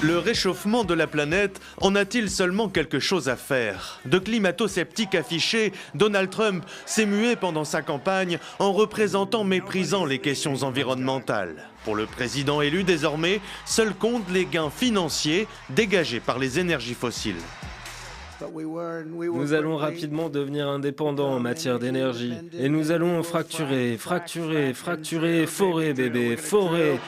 Le réchauffement de la planète en a-t-il seulement quelque chose à faire? De climato-sceptique affiché, Donald Trump s'est mué pendant sa campagne en représentant méprisant les questions environnementales. Pour le président élu désormais, seuls comptent les gains financiers dégagés par les énergies fossiles. Nous allons rapidement devenir indépendants en matière d'énergie. Et nous allons fracturer, forer, bébé, forer.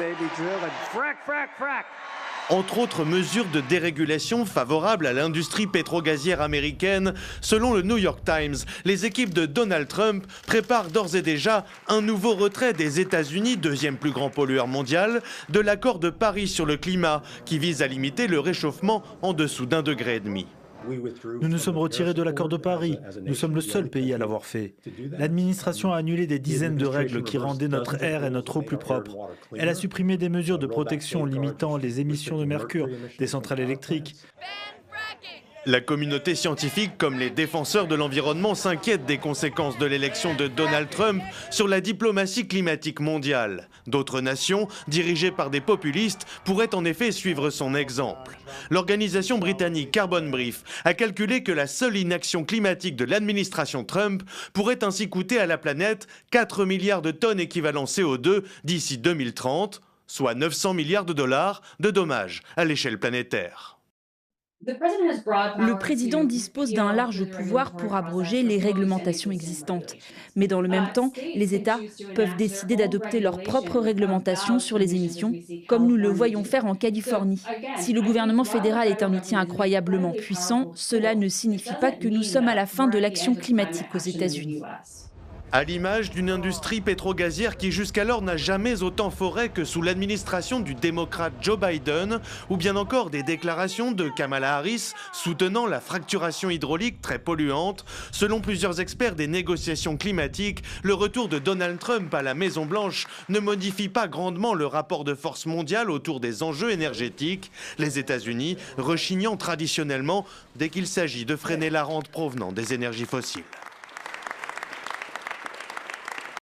Entre autres mesures de dérégulation favorables à l'industrie pétrogazière américaine, selon le New York Times, les équipes de Donald Trump préparent d'ores et déjà un nouveau retrait des États-Unis, deuxième plus grand pollueur mondial, de l'accord de Paris sur le climat, qui vise à limiter le réchauffement en dessous d'1,5 degré. Nous nous sommes retirés de l'accord de Paris. Nous sommes le seul pays à l'avoir fait. L'administration a annulé des dizaines de règles qui rendaient notre air et notre eau plus propres. Elle a supprimé des mesures de protection limitant les émissions de mercure des centrales électriques. La communauté scientifique comme les défenseurs de l'environnement s'inquiètent des conséquences de l'élection de Donald Trump sur la diplomatie climatique mondiale. D'autres nations, dirigées par des populistes, pourraient en effet suivre son exemple. L'organisation britannique Carbon Brief a calculé que la seule inaction climatique de l'administration Trump pourrait ainsi coûter à la planète 4 milliards de tonnes équivalent CO2 d'ici 2030, soit 900 milliards de dollars de dommages à l'échelle planétaire. Le président dispose d'un large pouvoir pour abroger les réglementations existantes. Mais dans le même temps, les États peuvent décider d'adopter leurs propres réglementations sur les émissions, comme nous le voyons faire en Californie. Si le gouvernement fédéral est un outil incroyablement puissant, cela ne signifie pas que nous sommes à la fin de l'action climatique aux États-Unis. À l'image d'une industrie pétrogazière qui jusqu'alors n'a jamais autant foré que sous l'administration du démocrate Joe Biden, ou bien encore des déclarations de Kamala Harris soutenant la fracturation hydraulique très polluante. Selon plusieurs experts des négociations climatiques, le retour de Donald Trump à la Maison-Blanche ne modifie pas grandement le rapport de force mondial autour des enjeux énergétiques, les États-Unis rechignant traditionnellement dès qu'il s'agit de freiner la rente provenant des énergies fossiles.